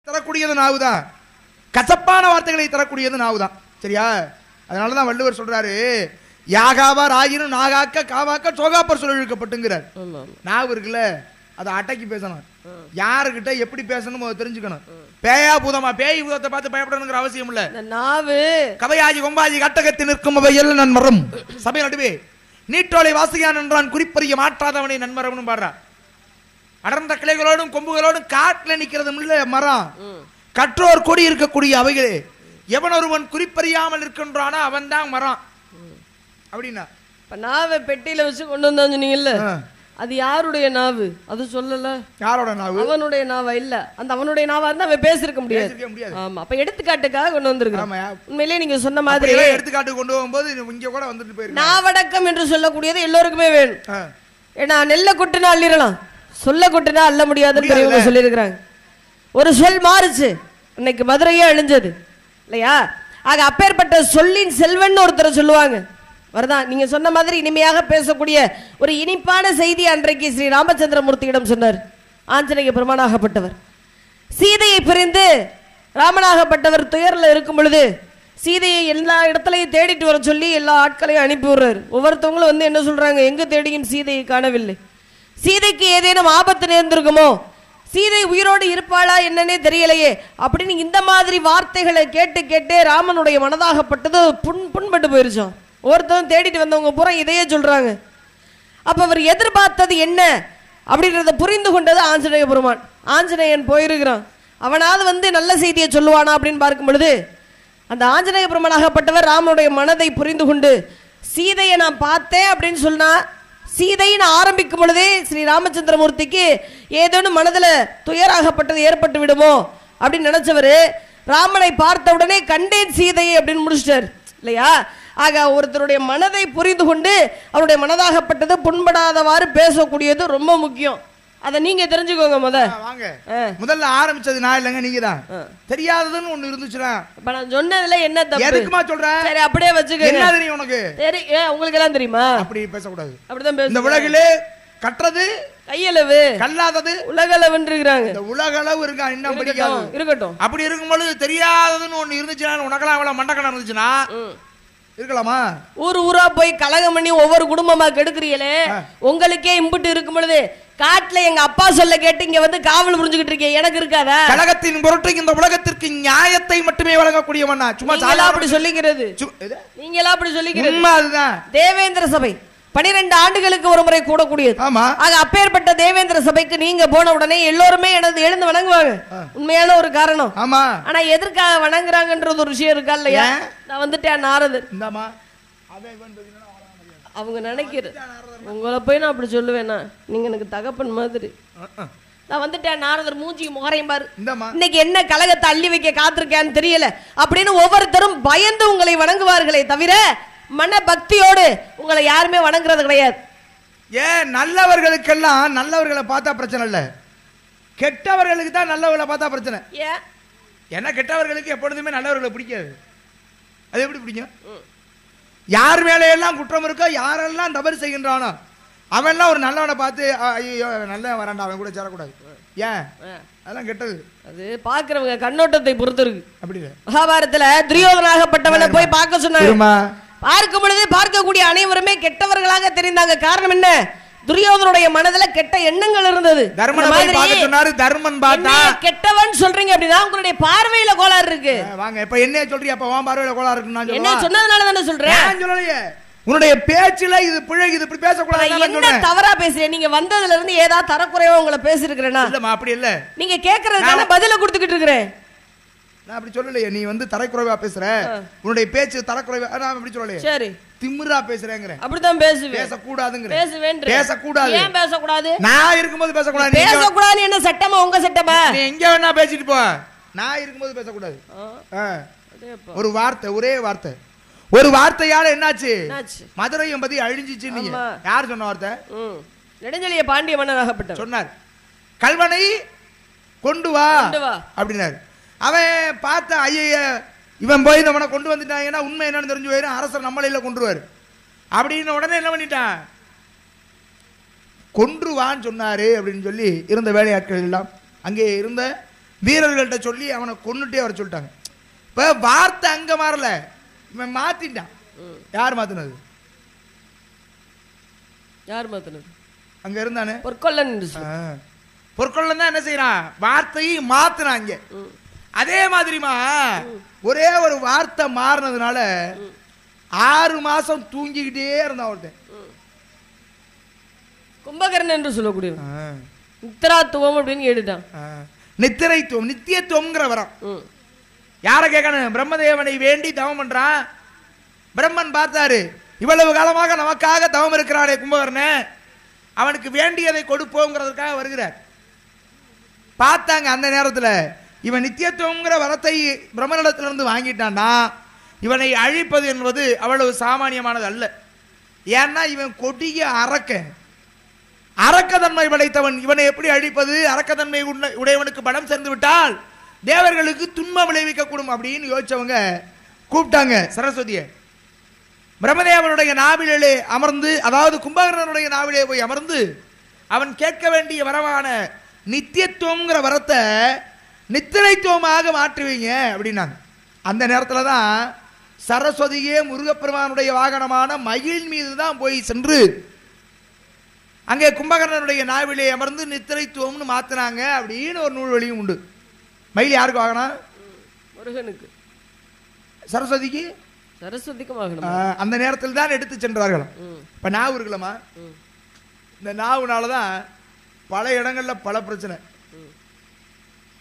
தரக்கூடியது நாவுதான், கசப்பான வார்த்தைகளை தரக்கூடியது நாவுதான். சரியா? அதனாலதான் வள்ளுவர் சொல்றாரு, யாகாவார் ஆயினும் நாகாக்க காவாக்க சோகாப்பர் சொல்ல இழுக்கப்பட்டுங்கிறார். நாவு இருக்குல்ல, அதை அடக்கி பேசணும். யாருக்கிட்ட எப்படி பேசணும் தெரிஞ்சுக்கணும். பேயா பூதமா, பேய் பூதத்தை பார்த்து பயப்படணுங்கிற அவசியம் இல்ல. நாவு கவையாஜி கொம்பாஜி கட்டகத்தி நிற்கும் அவையல் நன்மரம் சபை நடுவே நீட்டோலை வாசியான் என்றான் குறிப்பறிய மாற்றாதவனை நன்மரம்னு பாடுறா. அடர்ந்த கிளைகளோடும் கொம்புகளோடும் காட்டுல நிக்கிறது இல்ல மரம், கற்றோர் கொடி இருக்கக்கூடிய அவைகளே. எவன் ஒருவன் குறிப்பறியாமல் இருக்கின்றானோ அவன் தான் மரம் அப்படின்னா. நாவை பெட்டியில வச்சு கொண்டு வந்தா சொன்னீங்கல்ல, அது யாருடைய நாவு? அது சொல்லல. யாரோட நாவு? அவனுடைய நாவா? இல்ல, அந்த அவனுடைய நாவா இருந்தா அவன் பேசிருக்க முடியாது. ஆமா, அப்ப எடுத்துக்காட்டுக்காக கொண்டு வந்திருக்கான். உண்மையிலேயே நீங்க சொன்ன மாதிரி எடுத்துக்காட்டு கொண்டு போகும்போது இங்க கூட வந்துட்டு போயிருக்கு. நாவடக்கம் என்று சொல்லக்கூடியது எல்லோருக்குமே வேணும். ஏன்னா நெல்ல கொட்டுனா அள்ளிடலாம், சொல்ல கொட்டுனா அள்ள முடியாதுன்னு பெரியவங்க சொல்லியிருக்கிறாங்க. ஒரு சொல் மாறுச்சு, இன்னைக்கு மதுரையே அழிஞ்சது இல்லையா? ஆக அப்பேற்பட்ட சொல்லின் செல்வன் ஒருத்தர் சொல்லுவாங்க. வரதான் நீங்க சொன்ன மாதிரி இனிமையாக பேசக்கூடிய ஒரு இனிப்பான செய்தி அன்றைக்கு ஸ்ரீ ராமச்சந்திரமூர்த்தியிடம் சொன்னார். ஆஞ்சநேய பெருமானாகப்பட்டவர் சீதையை பிரிந்து ராமனாகப்பட்டவர் துயரில் இருக்கும் பொழுது சீதையை எல்லா இடத்துலையும் தேடிட்டு வர சொல்லி எல்லா ஆட்களையும் அனுப்பி விடுறாரு. ஒவ்வொருத்தவங்களும் வந்து என்ன சொல்றாங்க, எங்க தேடியும் சீதையை காணவில்லை, சீதைக்கு ஏதேனும் ஆபத்து நேர்ந்திருக்குமோ, சீதை உயிரோடு இருப்பாளா என்னன்னே தெரியலையே அப்படின்னு இந்த மாதிரி வார்த்தைகளை கேட்டு கேட்டே ராமனுடைய மனதாகப்பட்டது புண்பட்டு போயிருச்சோம். ஒருத்தரும் தேடிட்டு வந்தவங்க பூரா இதையே சொல்றாங்க. அப்ப அவர் எதிர்பார்த்தது என்ன அப்படின்றத புரிந்து கொண்டது ஆஞ்சநேய பெருமான். ஆஞ்சநேயன் போயிருக்கிறான், அவனாவது வந்து நல்ல செய்தியை சொல்லுவானா அப்படின்னு பார்க்கும் பொழுது அந்த ஆஞ்சநேய பெருமானாகப்பட்டவர் ராமனுடைய மனதை புரிந்து கொண்டு சீதையை நான் பார்த்தேன் அப்படின்னு சொன்னா, சீதைன்னு ஆரம்பிக்கும் பொழுதே ஸ்ரீ ராமச்சந்திரமூர்த்திக்கு ஏதேனும் மனதில் துயராகப்பட்டது ஏற்பட்டு விடுமோ அப்படின்னு நினைச்சவர் ராமனை பார்த்த உடனே கண்டேன் சீதையை அப்படின்னு முடிச்சிட்டார் இல்லையா? ஆக ஒருத்தருடைய மனதை புரிந்து கொண்டு அவருடைய மனதாகப்பட்டது புண்படாதவாறு பேசக்கூடியது ரொம்ப முக்கியம். அதை நீங்க தெரிஞ்சுக்கோங்க. முதல்ல ஆரம்பிச்சது நான் இல்லைங்க, நீங்க தான். தெரியாததுன்னு ஒண்ணு இருந்துச்சுன்னா இப்ப நான் சொன்னதுல என்ன தப்பு எதுக்குமா சொல்றேன்? சரி அப்படியே வச்சுக்க. என்ன தெரியும் உனக்கு? சரி, உங்களுக்கு எல்லாம் தெரியுமா? அப்படி பேசக்கூடாது. அப்படிதான் பேச. இந்த உலகிலே கற்றது கையளவு, கல்லாதது உலகளவுன்றாங்க. இந்த உலகளவு இருக்கா இன்னும் படிக்காது இருக்கட்டும். அப்படி இருக்கும்போது தெரியாததுன்னு ஒண்ணு இருந்துச்சுன்னா, உனக்கெல்லாம் அவ்வளவு மண்டக்கணம் இருந்துச்சுன்னா இருக்கலாமா? ஊர் ஊரா போய் கலகம் பண்ணி ஒவ்வொரு குடும்பமா கெடுக்கிறீங்களே, உங்களுக்கே இம்புட்டு இருக்கும் பொழுது காட்டுல எங்க அப்பா சொல்ல கேட்டு இங்க வந்து காவல் புரிஞ்சுக்கிட்டு இருக்கீங்க, எனக்கு இருக்காதா? கலகத்தின் பொருட்டு இந்த உலகத்திற்கு நியாயத்தை மட்டுமே வழங்கக்கூடியவன். சும்மா அப்படி சொல்லிக்கிறது, நீங்களா அப்படி சொல்லிக்கிறது அதுதான். தேவேந்திர சபை 12 ஆண்டுகளுக்கு ஒரு முறை கூடக்கூடியது. ஆக அப்பேற்பட்ட தேவேந்திர சபைக்கு நீங்க போன உடனே எல்லோருமே எழுந்து வணங்குவாங்க. உண்மையான ஒரு காரணம். ஆனா எதற்காக வணங்குறாங்கன்றது ஒரு விஷயம் இருக்கா இல்லையா? நான் வந்துட்டேன் நாரதர், அவங்க நினைக்கிறது உங்களை போய் நான் அப்படி சொல்லுவேன்னா, நீங்க எனக்கு தகப்பன் மாதிரி. நான் வந்துட்டேன் நாரதர், மூஞ்சி முகரையும் பாரு, இன்னைக்கு என்ன கலகத்தை அள்ளி வைக்க காத்திருக்கேன்னு தெரியல அப்படின்னு ஒவ்வொருத்தரும் பயந்து உங்களை வணங்குவார்களே தவிர மன பக்தியோடு உங்களை யாருமே வணங்குறது கிடையாது. ஏன் நல்லவர்களுக்கெல்லாம் நல்லவர்களை பார்த்தா பிரச்சனை இல்ல, கெட்டவர்களுக்கு தான் நல்லவர்களை பார்த்தா பிரச்சனை. ஏன்னா கெட்டவர்களுக்கு எப்பொழுதுமே நல்லவர்களை பிடிக்காது. அது எப்படி பிடிக்கும்? யார் மேலே எல்லாம் குற்றம் இருக்கோ, யாரெல்லாம் தவறு செய்கின்றானோ அவன்லாம் ஒரு நல்லவனை பார்த்து ஐயோ நல்ல வராண்டா, அவன் கூட சேரக்கூடாது. ஏன்? அதெல்லாம் கெட்டது. அது பாக்குறவங்க கண்ணோட்டத்தை பொறுத்து இருக்கு. அப்படி மகாபாரதத்துல துரியோதனாகப்பட்டவனை போய் பார்க்க சொன்னாங்க. பார்க்கும் பொழுது பார்க்கக்கூடிய அனைவருமே கெட்டவர்களாக தெரிந்தாங்க. காரணம் என்ன? துரியோதனுடைய மனதுல கெட்ட எண்ணங்கள் இருந்தது. தர்மன் கெட்டவன் சொல்றீங்க அப்படின்னா உங்களுடைய பார்வையில கோளாறு இருக்கு. வாங்க இப்ப என்ன சொல்றீங்க? அப்ப உன் பார்வையில கோளாறு இருக்கு. என்ன சொன்னதுனால தானே சொல்றேன். சொல்லலையே உன்னுடைய பேச்சுல இது பிழை, இது இப்படி பேசக்கூடாது. என்ன தவறா பேசுறீங்க? நீங்க வந்ததுல இருந்து ஏதாவது தரக்குறைவா உங்களை பேசிருக்கிறேன்னா? இல்லம்மா அப்படி இல்ல, நீங்க கேக்குறதுக்கான பதில கொடுத்துக்கிட்டு இருக்கிறேன். நான் அப்படி சொல்லலையே, நீ வந்து தரக்குறைவா பேசுற, உன்னுடைய பேச்சு தரக்குறைவா. நான் அப்படி சொல்லலையே. சரி, திமிரா பேசுறேங்கற. அப்படிதான் பேசுவேன். பேசக்கூடாதுங்கற. பேசுவேன். பேசக்கூடாது. ஏன் பேசக்கூடாது? நான் இருக்கும்போது பேசக்கூடாது. பேசக்கூடாது என்ன சட்டமா? உங்க சட்டமா? நீ எங்க வேணா பேசிட்டு போ, நான் இருக்கும்போது பேசக்கூடாது. ஒரு வார்த்தை, ஒரே வார்த்தை, ஒரு வார்த்தையால என்னாச்சு? மதுரை எம்பதி அழிஞ்சிச்சு. நீங்க யார் சொன்ன வார்த்தை? நெடுஞ்செழிய பாண்டிய மன்னனாகப்பட்டவர் சொன்னார், கல்வனை கொண்டு வா அப்படின்னாரு. அவன் பார்த்த ஐய இவன் போய் நம்மனை கொண்டு வந்துட்டாங்கன்னா உண்மை என்னன்னு தெரிஞ்சு போயிடும், அரசர் நம்மளையில கொண்டுருவாரு அப்படின்னு உடனே என்ன பண்ணிட்டான், கொன்றுவான்னு சொன்னாரு அப்படின்னு சொல்லி இருந்த வேலையாட்கள் எல்லாம், அங்கே இருந்த வீரர்கள்ட்ட சொல்லி அவனை கொன்னுட்டே வர சொல்லிட்டாங்க. இப்ப வார்த்தை அங்க மாறல, இவன் மாத்திட்டான். யார் மாத்தினது? யார் மாத்தினது? அங்க இருந்தானே பொற்கொள்ளன். பொற்கொள்ளன் தான் என்ன செய்யறான், வார்த்தையை மாத்தினாங்க. அதே மாதிரிமா ஒரே ஒரு வார்த்தை மாறினதுனால 6 மாசம் தூங்கிக்கிட்டே இருந்தான் ஒருத்தன். கும்பகர்ணன் என்று சொல்லக்கூடிய நித்திராத்துவம் அப்படின்னு கேட்டுட்டான். நித்திரைத்துவம், நித்தியத்துவம்ங்கிற வரம். யார கேட்கணும்? பிரம்மதேவனை வேண்டி தவம் பண்றான். பிரம்மன் பார்த்தாரு, இவ்வளவு காலமாக நமக்காக தவம் இருக்கிறானே கும்பகர்ணன், அவனுக்கு வேண்டியதை கொடுப்போங்கிறதுக்காக வருகிறார். பார்த்தாங்க அந்த நேரத்தில் இவன் நித்தியத்துவங்கிற வரத்தை பிரம்மனிடத்திலிருந்து வாங்கிட்டான்னா இவனை அழிப்பது என்பது அவ்வளவு சாமானியமானது அல்ல. ஏன்னா இவன் கொடிய அரக்கத்தன்மை படைத்தவன். இவனை எப்படி அழிப்பது? அரக்கத்தன்மை உடையவனுக்கு பலம் சேர்ந்து விட்டால் தேவர்களுக்கு துன்பம் விளைவிக்க கூடும் அப்படின்னு யோசிச்சவங்க கூப்பிட்டாங்க சரஸ்வதியை. பிரம்மதேவனுடைய நாவிலே அமர்ந்து, அதாவது கும்பகர்ணனுடைய நாவிலே போய் அமர்ந்து அவன் கேட்க வேண்டிய வரமான நித்தியத்துவங்கிற வரத்தை நித்திரைத்துவமாக மாற்றுவீங்க அப்படின்னாங்க. அந்த நேரத்தில் தான் சரஸ்வதியே முருகப்பெருமானுடைய வாகனமான மயில் மீது தான் போய் சென்று அங்கே கும்பகர்ணனுடைய நாவிலே அமர்ந்து நித்திரைத்துவம்னு மாத்தினாங்க அப்படின்னு ஒரு நூல் வழியும் உண்டு. மயில் யாருக்கு வாகனம்? முருகனுக்கு. சரஸ்வதிக்கு? சரஸ்வதிக்கு வாகனம். அந்த நேரத்தில் தான் எடுத்து சென்றார்கள். இப்ப நாவு இருக்கலாமா? இந்த நாவுனாலதான் பல இடங்கள்ல பல பிரச்சனை.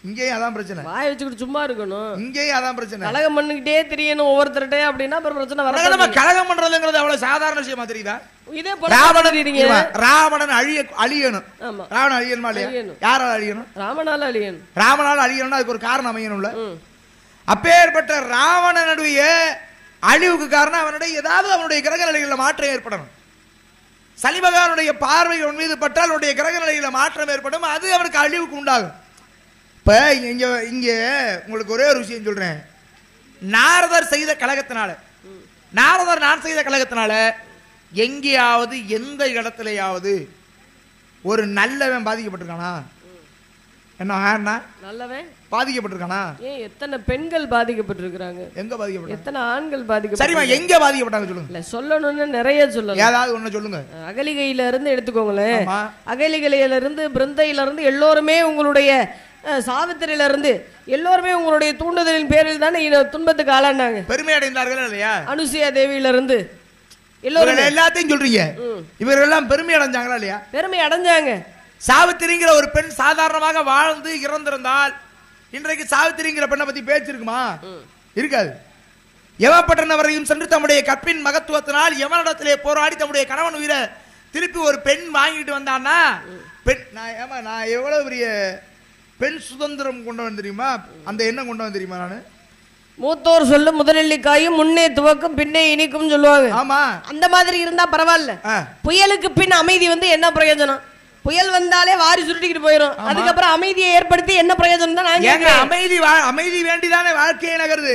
இங்கேயும் அதான் பிரச்சனை. வாய் வச்சுக்கிட்டு சும்மா இருக்கணும். இங்கேயும் அதான் பிரச்சனை. கலகம் பண்ணிக்கிட்டே தெரியணும் ஒவ்வொருத்தரே அப்படின்னா பிரச்சனை வர. கலகம் பண்றதுங்கிறது அவ்வளவு சாதாரண விஷயமா தெரியுதா? இதே ராவணன் அழியணும். ராவணன் அழியணுமா இல்லையா? யாரால அழியணும்? ராமனால அழியணும். ராமனால அழியணும்னா அதுக்கு ஒரு காரணம் அமையணும்ல. அப்பேற்பட்ட ராவணனுடைய அழிவுக்கு காரணம் அவனுடைய ஏதாவது அவனுடைய கிரக நிலைகளில் மாற்றம் ஏற்படணும். சனி பகவானுடைய பார்வை அவன் மீது பட்டால் அவனுடைய கிரக நிலைகளில் மாற்றம் ஏற்படும். அது அவனுக்கு அழிவுக்கு உண்டாகும். இப்ப இங்க உங்களுக்கு ஒரே ஒரு விஷயம் சொல்றேன். நாரதர் செய்த கலகத்தினால, நான் செய்த கலகத்தினால எங்கேயாவது எந்த இடத்துலயாவது ஒரு நல்லவன் பாதிக்கப்பட்டிருக்கானா? என்ன நல்லவன் பாதிக்கப்பட்டிருக்கானா? ஏன் எத்தனை பெண்கள் பாதிக்கப்பட்டிருக்காங்க? எங்க பாதிக்கப்பட்டாங்க? எத்தனை ஆண்கள் பாதிக்கப்பட்டாங்க? சரிமா, எங்க பாதிக்கப்பட்டாங்க சொல்லுங்க. இல்ல சொல்லணும்னு நிறைய சொல்லலாம். ஏதாவது ஒண்ணு சொல்லுங்க. அகலிகையில இருந்து எடுத்துக்கோங்களேன். அகலிகையில இருந்து பிருந்தையில இருந்து எல்லோருமே உங்களுடைய சாவித்திரியில இருந்து எல்லோருமே உங்களுடைய தூண்டுதலின் பேரில் தானே துன்பத்துக்கு ஆளானாங்க. பெருமை அடைந்தார்கள் இல்லையா? அனுசுயா தேவியில இருந்து எல்லோரும் எல்லாத்தையும் சொல்றீங்க. இவர்கள் எல்லாம் பெருமை அடைஞ்சாங்களா இல்லையா? பெருமை அடைஞ்சாங்க. சாவித்திரிங்கிற ஒரு பெண் சாதாரணமாக வாழ்ந்து இறந்திருந்தால் இன்றைக்கு சாவித்திரிங்கிற பெண்ணை பத்தி பேச்சு இருக்குமா? இருக்காது. எவப்பட்டனவரையும் சென்று தம்முடைய கற்பின் மகத்துவத்தினால் எவனிடத்திலே போராடி தம்முடைய கணவன் உயிரை திருப்பி ஒரு பெண் வாங்கிட்டு வந்தான்னா, பெண் நான் எவ்வளவு பெரிய பெண் சுதந்திரம் கொண்டு வந்து தெரியுமா? அந்த எண்ணம் கொண்டு வந்து தெரியுமா? நானு மூத்தோர் சொல்லும் முதலெல்லிக்காயும் முன்னே துவக்கும் பின்னே இனிக்கும் சொல்லுவாங்க. ஆமா, அந்த மாதிரி இருந்தா பரவாயில்ல. புயலுக்கு பின் அமைதி வந்து என்ன பிரயோஜனம்? புயல் வந்தாலே வாரி சுருட்டிக்கிட்டு போயிடும். அதுக்கப்புறம் அமைதியை ஏற்படுத்தி என்ன பிரயோஜனம் தான்? அமைதி வேண்டிதானே வாழ்க்கையை நகருது.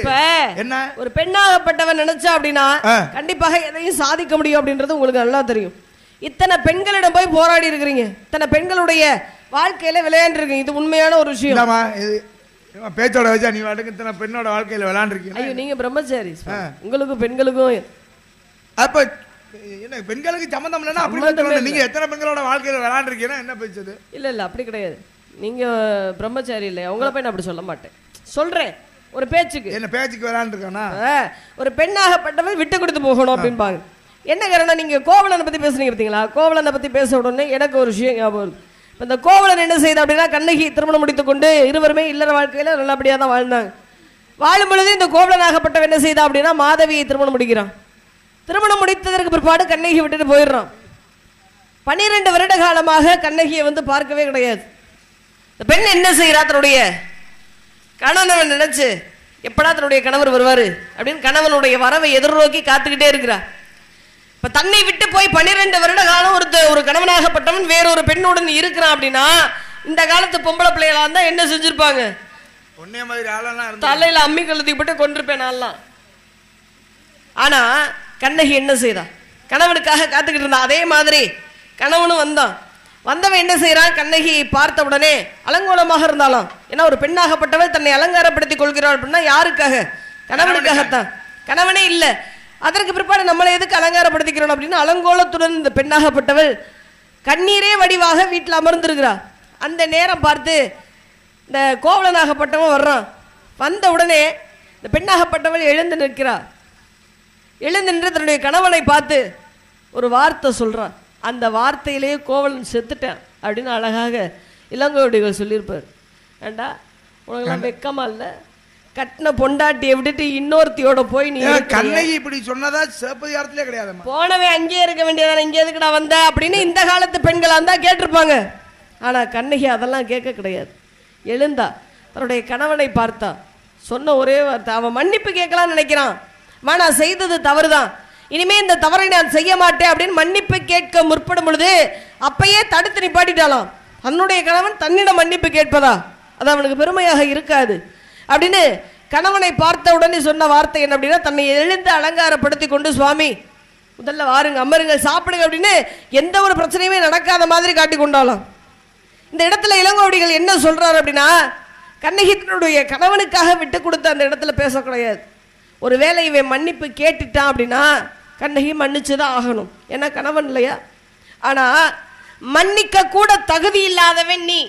என்ன ஒரு பெண்ணாகப்பட்டவன் நினைச்சா அப்படின்னா கண்டிப்பாக எதையும் சாதிக்க முடியும் அப்படின்றது உங்களுக்கு நல்லா தெரியும். இத்தனை பெண்களிடம் போய் போராடி இருக்கிறீங்க, இத்தனை பெண்களுடைய வாழ்க்கையில விளையாண்டு இருக்கீங்க. இது உண்மையான ஒரு விஷயம். பேச்சோட வச்சா நீ வாட்டுக்கு இத்தனை பெண்ணோட வாழ்க்கையில விளையாண்டுருக்கீங்க. ஐயோ, நீங்க பிரம்மச்சாரி, உங்களுக்கும் பெண்களுக்கும் அப்ப என்ன பெண்களுக்கு சம்பந்தம் இல்லைன்னா அப்படி நீங்க எத்தனை பெண்களோட வாழ்க்கையில விளையாண்டுருக்கீங்கன்னா என்ன பேசுது? இல்ல இல்ல, அப்படி கிடையாது. நீங்க பிரம்மச்சாரி இல்லை, உங்களை போய் நான் அப்படி சொல்ல மாட்டேன். சொல்றேன் ஒரு பேச்சுக்கு. என்ன பேச்சுக்கு விளையாண்டுருக்கானா? ஒரு பெண்ணாகப்பட்டவன் விட்டு கொடுத்து போகணும் அப்படின்பாங்க. என்ன காரணம்? நீங்க கோவலனை பத்தி பேசுறீங்க பார்த்தீங்களா? கோவலனை பத்தி பேச உடனே எனக்கு ஒரு விஷயம் ஞாபகம். இந்த கோவலன் என்ன செய்த அப்படின்னா, கண்ணகி திருமணம் முடித்துக் கொண்டு இருவருமே இல்லற வாழ்க்கையில நல்லபடியா தான் வாழ்ந்தாங்க. வாழும் பொழுது இந்த கோவலனாகப்பட்டவன் என்ன செய்தா அப்படின்னா, மாதவியை திருமணம் முடிக்கிறான். திருமணம் முடித்ததற்கு பிற்பாடு கண்ணகி விட்டுட்டு போயிடுறான். 12 வருட காலமாக கண்ணகியை வந்து பார்க்கவே கிடையாது. இந்த பெண் என்ன செய்யறா? தன்னுடைய கணவனை நினைச்சு எப்படா தன்னுடைய கணவர் வருவாரு அப்படின்னு கணவனுடைய வரவை எதிர்நோக்கி காத்துக்கிட்டே இருக்கிறா. இப்ப தன்னை விட்டு போய் 12 வருட காலம் ஒரு கணவனாகப்பட்டவன் வேறொரு பெண்ணுடன் இருக்கிறான் அப்படின்னா, இந்த காலத்து பொம்பளை பிள்ளைகளா இருந்தா என்ன செஞ்சிருப்பாங்க? தலையில அம்மி கழுத்தி போட்டு கொண்டிருப்பேன் நான்லாம். ஆனா கண்ணகி என்ன செய்தா? கணவனுக்காக காத்துக்கிட்டு இருந்தா. அதே மாதிரி கணவனும் வந்தான். வந்தவன் என்ன செய்யறான், கண்ணகியை பார்த்த உடனே அலங்கோலமாக இருந்தாலும், ஏன்னா ஒரு பெண்ணாகப்பட்டவள் தன்னை அலங்காரப்படுத்திக் கொள்கிறாள் அப்படின்னா யாருக்காக? கணவனுக்காகத்தான். கணவனே இல்ல, அதற்கு பிற்பாடு நம்மளை எதுக்கு அலங்காரப்படுத்திக்கிறோம் அப்படின்னா அலங்கோலத்துடன் இந்த பெண்ணாகப்பட்டவள் கண்ணீரே வடிவாக வீட்டில் அமர்ந்திருக்கிறார். அந்த நேரம் பார்த்து இந்த கோவலனாகப்பட்டவன் வர்றான். வந்த உடனே இந்த பெண்ணாகப்பட்டவள் எழுந்து நிற்கிறார். எழுந்து நின்று தன்னுடைய கணவனை பார்த்து ஒரு வார்த்தை சொல்றான். அந்த வார்த்தையிலேயே கோவலன் செத்துட்டான் அப்படின்னு அழகாக இளங்கோவடிகள் சொல்லியிருப்பார். ஏண்டா உனக்கெல்லாம் வெக்கமா இல்ல? கட்டின பொண்டாட்டியை விட்டுட்டு இன்னொருத்தியோட போய் நீ கண்ணகி இப்படி சொன்னதா சிலப்பதிகாரத்திலே கிடையாது. போனவன் அங்கேயே இருக்க வேண்டியதான, இங்கே எதுக்குடா வந்த அப்படின்னு இந்த காலத்து பெண்களா இருந்தா கேட்டிருப்பாங்க. ஆனா கண்ணகி அதெல்லாம் கேட்க கிடையாது. எழுந்தா தன்னுடைய கணவனை பார்த்தா, சொன்ன ஒரே வார்த்தை, அவன் மன்னிப்பு கேட்கலான்னு நினைக்கிறான். நான் செய்தது தவறுதான், இனிமே இந்த தவறை நான் செய்ய மாட்டேன் அப்படின்னு மன்னிப்பு கேட்க முற்படும் பொழுது அப்பயே தடுத்து நிப்பாட்டிட்டாலாம். தன்னுடைய கணவன் தன்னிடம் மன்னிப்பு கேட்பதா? அது அவனுக்கு பெருமையாக இருக்காது அப்படின்னு கணவனை பார்த்த உடனே சொன்ன வார்த்தை என்ன அப்படின்னா, தன்னை எழுந்து அலங்காரப்படுத்தி கொண்டு, சுவாமி முதல்ல வாருங்க, அமருங்கள், சாப்பிடுங்க அப்படின்னு எந்த ஒரு பிரச்சனையுமே நடக்காத மாதிரி காட்டி கொண்டாலாம். இந்த இடத்துல இளங்கோவடிகள் என்ன சொல்றாரு அப்படின்னா, கண்ணகி தன்னுடைய கணவனுக்காக விட்டு கொடுத்து அந்த இடத்துல பேச கிடையாது. ஒருவேளை இவன் மன்னிப்பு கேட்டுட்டான் அப்படின்னா கண்ணகி மன்னிச்சுதான் ஆகணும், ஏன்னா கணவன் இல்லையா. ஆனா மன்னிக்க கூட தகுதி இல்லாதவன் நீ,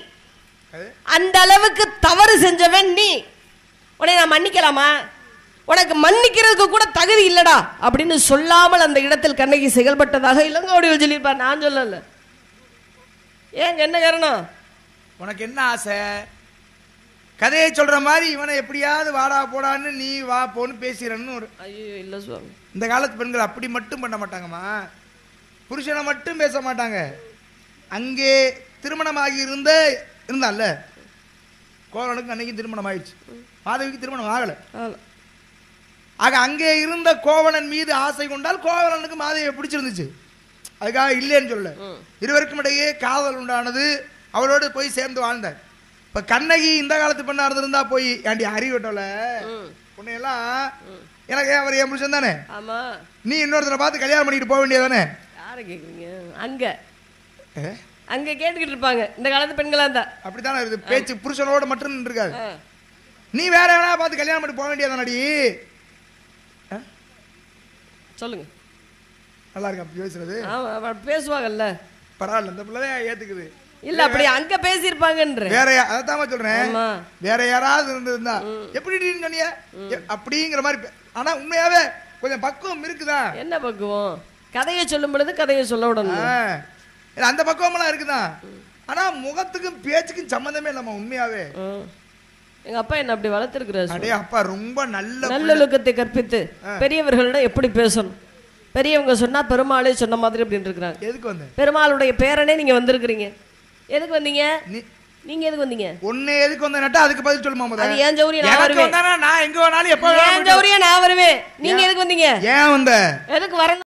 அந்த அளவுக்கு தவறு செஞ்சவன் நீ, உடனே நான் மன்னிக்கலாமா? உனக்கு மன்னிக்கிறதுக்கு கூட தகுதி இல்லடா அப்படின்னு சொல்லாமல் அந்த இடத்தில் கண்ணகி செயல்பட்டதாக இளங்கோவடிகள் சொல்லியிருப்பார். நான் சொல்லல. ஏங்க என்ன காரணம்? உனக்கு என்ன ஆசை? கதையை சொல்ற மாதிரி இவனை எப்படியாவது வாடா போடான்னு நீ வா போன்னு பேசுறன்னு ஒரு. ஐயோ இல்ல சுவாமி, இந்த காலத்து பெண்கள் அப்படி மட்டும் பண்ண மாட்டாங்கம்மா. புருஷனை மட்டும் பேச மாட்டாங்க. அங்கே திருமணமாகி இருந்தான்ல கோவலனுக்கு அன்னைக்கு திருமணம் ஆயிடுச்சு, மாதவிக்கு திருமணம் ஆகல. ஆக அங்கே இருந்த கோவலன் மீது ஆசை கொண்டால் கோவலனுக்கு மாதவியை பிடிச்சிருந்துச்சு, அதுக்காக இல்லைன்னு சொல்ல. இருவருக்கும் இடையே காதல் உண்டானது, அவளோடு போய் சேர்ந்து வாழ்ந்தார். இப்ப கண்ணகி இந்த காலத்து பெண்ணா இருந்திருந்தா போய் ஏண்டி அறிவிட்டோல உன்னையெல்லாம், எனக்கு அவர் என் புருஷன் தானே, நீ இன்னொருத்தரை பார்த்து கல்யாணம் பண்ணிட்டு போக வேண்டியதானே. யாரை கேக்குறீங்க? அங்க அங்க கேட்டுக்கிட்டு இருப்பாங்க இந்த காலத்து பெண்களா இருந்தா. அப்படித்தானே இருக்குது பேச்சு, புருஷனோட மட்டும் இருக்காது. நீ வேற வேணா பார்த்து கல்யாணம் பண்ணி போக வேண்டியதானடி. சொல்லுங்க, நல்லா இருக்கா பேசுறது? பேசுவாங்கல்ல, பரவாயில்ல, இந்த பிள்ளை ஏத்துக்குது. இல்ல அப்படி அங்க பேசியிருப்பாங்கன்ற வேற, அதான் சொல்றேன், வேற யாராவது இருந்திருந்தா எப்படி சொன்னிய அப்படிங்கிற மாதிரி. ஆனா உண்மையாவே கொஞ்சம் பக்குவம் இருக்குதா? என்ன பக்குவம்? கதையை சொல்லும் பொழுது கதையை சொல்ல விடணும், அந்த பக்குவம் எல்லாம் இருக்குதான். ஆனா முகத்துக்கும் பேச்சுக்கும் சம்பந்தமே இல்லாம உண்மையாவே. எங்க அப்பா என்ன அப்படி வளர்த்திருக்கிறாரு. அடே அப்பா ரொம்ப நல்லொழுக்கத்தை கற்பித்து பெரியவர்களிடம் எப்படி பேசணும், பெரியவங்க சொன்னா பெருமாளே சொன்ன மாதிரி அப்படின்னு இருக்கிறாங்க. எதுக்கு வந்த? பெருமாளுடைய பேரனே நீங்க வந்திருக்கிறீங்க. எதுக்கு வந்தீங்க? நீங்க எதுக்கு வந்தீங்க? ஒண்ணே எதுக்கு வந்தேன்னா அதுக்கு பதில் சொல்லுமா முதல்ல. அது ஏன் ஜௌரியம்? நான் வருவேன். நான் எங்க வேணாலும் எப்ப ஏன் ஜௌரியம்? நான் வருவேன். நீங்க எதுக்கு வந்தீங்க? ஏன் வந்த? எதுக்கு வரணும்?